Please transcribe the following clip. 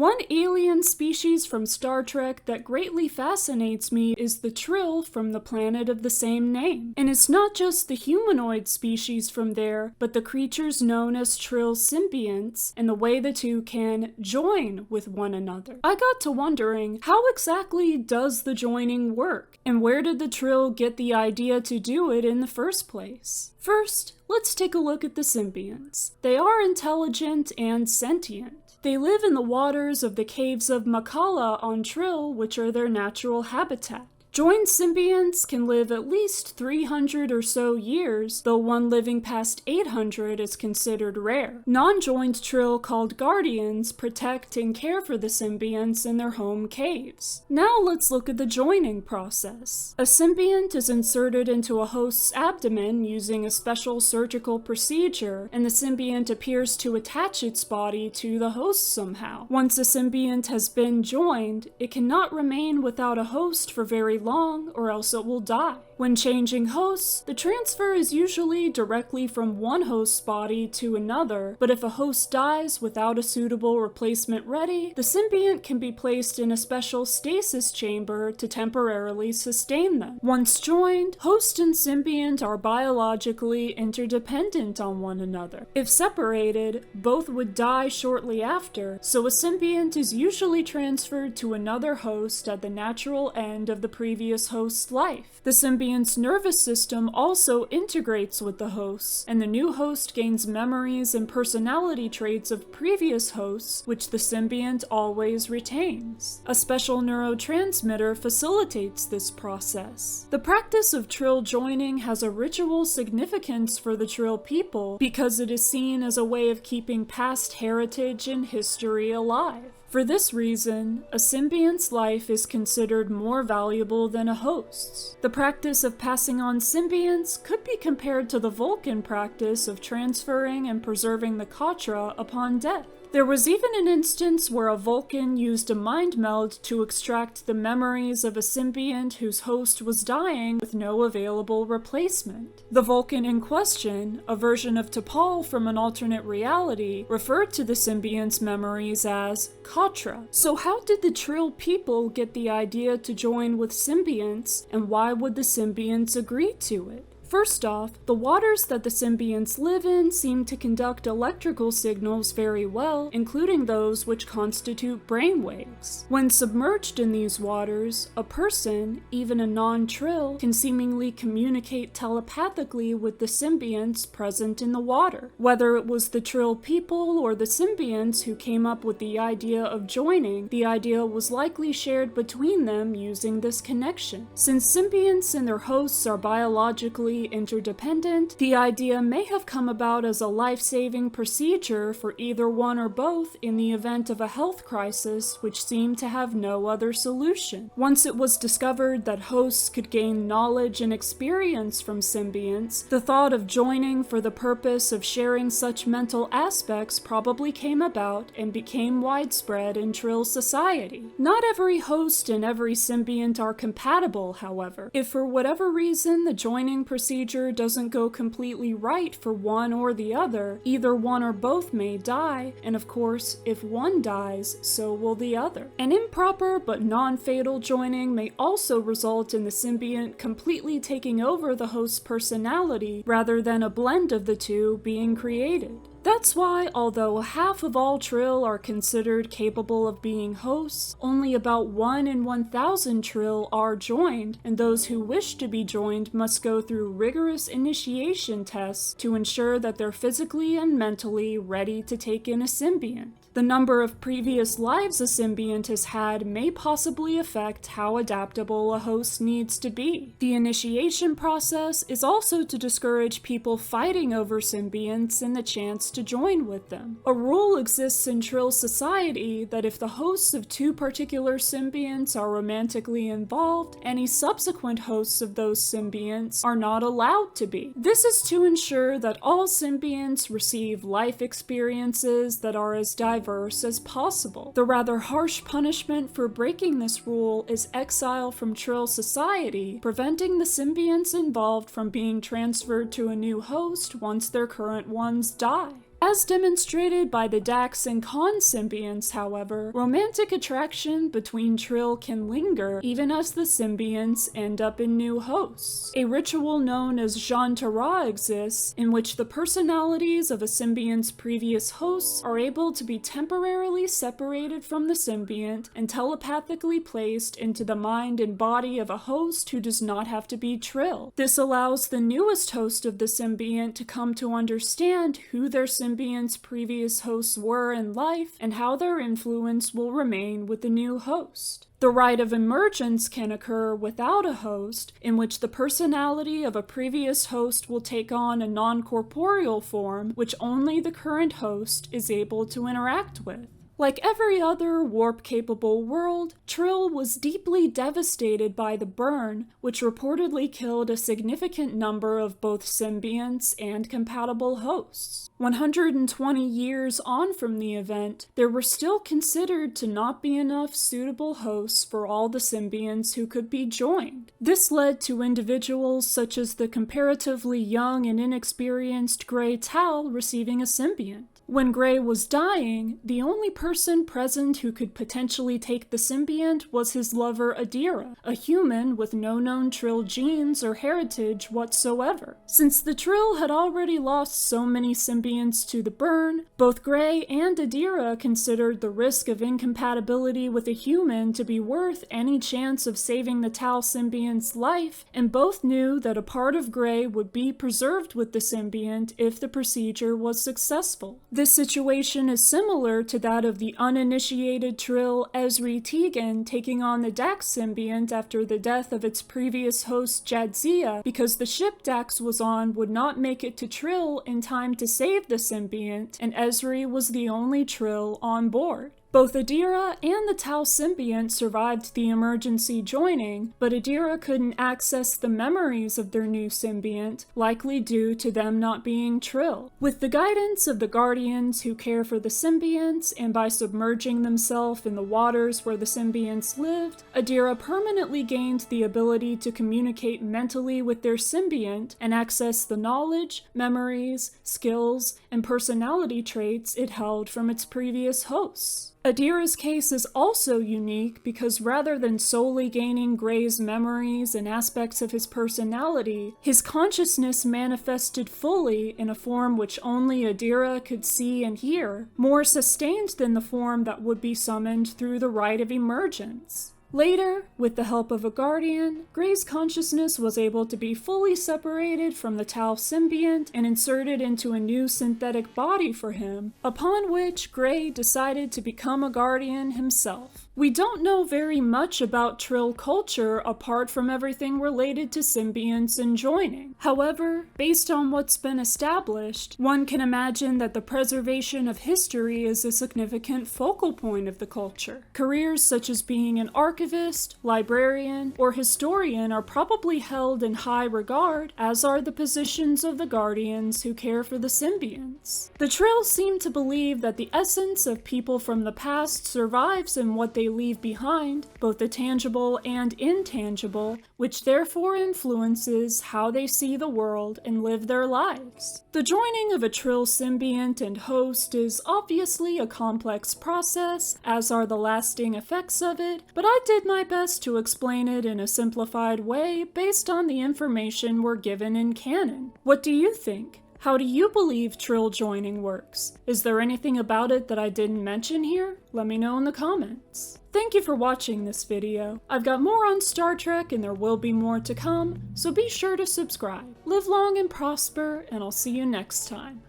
One alien species from Star Trek that greatly fascinates me is the Trill from the planet of the same name. And it's not just the humanoid species from there, but the creatures known as Trill symbionts, and the way the two can join with one another. I got to wondering, how exactly does the joining work? And where did the Trill get the idea to do it in the first place? First, let's take a look at the symbionts. They are intelligent and sentient. They live in the waters of the caves of Makala on Trill, which are their natural habitat. Joined symbionts can live at least 300 or so years, though one living past 800 is considered rare. Non-joined Trill called guardians protect and care for the symbionts in their home caves. Now let's look at the joining process. A symbiont is inserted into a host's abdomen using a special surgical procedure, and the symbiont appears to attach its body to the host somehow. Once a symbiont has been joined, it cannot remain without a host for very long, or else it will die. When changing hosts, the transfer is usually directly from one host's body to another, but if a host dies without a suitable replacement ready, the symbiont can be placed in a special stasis chamber to temporarily sustain them. Once joined, host and symbiont are biologically interdependent on one another. If separated, both would die shortly after, so a symbiont is usually transferred to another host at the natural end of the previous host's life. The symbiont's nervous system also integrates with the hosts, and the new host gains memories and personality traits of previous hosts, which the symbiont always retains. A special neurotransmitter facilitates this process. The practice of Trill joining has a ritual significance for the Trill people because it is seen as a way of keeping past heritage and history alive. For this reason, a symbiont's life is considered more valuable than a host's. The practice of passing on symbionts could be compared to the Vulcan practice of transferring and preserving the Katra upon death. There was even an instance where a Vulcan used a mind meld to extract the memories of a symbiont whose host was dying with no available replacement. The Vulcan in question, a version of T'Pol from an alternate reality, referred to the symbiont's memories as Katra. So how did the Trill people get the idea to join with symbionts, and why would the symbionts agree to it? First off, the waters that the symbionts live in seem to conduct electrical signals very well, including those which constitute brainwaves. When submerged in these waters, a person, even a non-Trill, can seemingly communicate telepathically with the symbionts present in the water. Whether it was the Trill people or the symbionts who came up with the idea of joining, the idea was likely shared between them using this connection. Since symbionts and their hosts are biologically interdependent, the idea may have come about as a life-saving procedure for either one or both in the event of a health crisis which seemed to have no other solution. Once it was discovered that hosts could gain knowledge and experience from symbionts, the thought of joining for the purpose of sharing such mental aspects probably came about and became widespread in Trill society. Not every host and every symbiont are compatible, however. If for whatever reason the joining procedure doesn't go completely right for one or the other, either one or both may die, and of course, if one dies, so will the other. An improper but non-fatal joining may also result in the symbiont completely taking over the host's personality, rather than a blend of the two being created. That's why, although half of all Trill are considered capable of being hosts, only about 1 in 1,000 Trill are joined, and those who wish to be joined must go through rigorous initiation tests to ensure that they're physically and mentally ready to take in a symbiont. The number of previous lives a symbiont has had may possibly affect how adaptable a host needs to be. The initiation process is also to discourage people fighting over symbionts and the chance to join with them. A rule exists in Trill society that if the hosts of two particular symbionts are romantically involved, any subsequent hosts of those symbionts are not allowed to be. This is to ensure that all symbionts receive life experiences that are as diverse as possible. The rather harsh punishment for breaking this rule is exile from Trill society, preventing the symbionts involved from being transferred to a new host once their current ones die. As demonstrated by the Dax and Con symbionts, however, romantic attraction between Trill can linger even as the symbionts end up in new hosts. A ritual known as Jean Tara exists, in which the personalities of a symbiont's previous hosts are able to be temporarily separated from the symbiont and telepathically placed into the mind and body of a host who does not have to be Trill. This allows the newest host of the symbiont to come to understand who their symbiont's previous hosts were in life and how their influence will remain with the new host. The rite of emergence can occur without a host, in which the personality of a previous host will take on a non-corporeal form which only the current host is able to interact with. Like every other warp-capable world, Trill was deeply devastated by the burn, which reportedly killed a significant number of both symbionts and compatible hosts. 120 years on from the event, there were still considered to not be enough suitable hosts for all the symbionts who could be joined. This led to individuals such as the comparatively young and inexperienced Grey Tal receiving a symbiont. When Grey was dying, the only person present who could potentially take the symbiont was his lover Adira, a human with no known Trill genes or heritage whatsoever. Since the Trill had already lost so many symbionts to the burn, both Grey and Adira considered the risk of incompatibility with a human to be worth any chance of saving the Tal symbiont's life, and both knew that a part of Grey would be preserved with the symbiont if the procedure was successful. This situation is similar to that of the uninitiated Trill Ezri Tegan taking on the Dax symbiont after the death of its previous host Jadzia, because the ship Dax was on would not make it to Trill in time to save the symbiont, and Ezri was the only Trill on board. Both Adira and the Tal symbiont survived the emergency joining, but Adira couldn't access the memories of their new symbiont, likely due to them not being Trill. With the guidance of the Guardians who care for the symbionts, and by submerging themselves in the waters where the symbionts lived, Adira permanently gained the ability to communicate mentally with their symbiont and access the knowledge, memories, skills, and personality traits it held from its previous hosts. Adira's case is also unique because rather than solely gaining Grey's memories and aspects of his personality, his consciousness manifested fully in a form which only Adira could see and hear, more sustained than the form that would be summoned through the rite of emergence. Later, with the help of a Guardian, Grey's consciousness was able to be fully separated from the Tal symbiont and inserted into a new synthetic body for him, upon which Grey decided to become a Guardian himself. We don't know very much about Trill culture apart from everything related to symbionts and joining. However, based on what's been established, one can imagine that the preservation of history is a significant focal point of the culture. Careers such as being an archivist, librarian, or historian are probably held in high regard, as are the positions of the Guardians who care for the symbionts. The Trill seem to believe that the essence of people from the past survives in what they leave behind, both the tangible and intangible, which therefore influences how they see the world and live their lives. The joining of a Trill symbiont and host is obviously a complex process, as are the lasting effects of it, but I did my best to explain it in a simplified way based on the information we're given in canon. What do you think? How do you believe Trill joining works? Is there anything about it that I didn't mention here? Let me know in the comments. Thank you for watching this video. I've got more on Star Trek and there will be more to come, so be sure to subscribe. Live long and prosper, and I'll see you next time.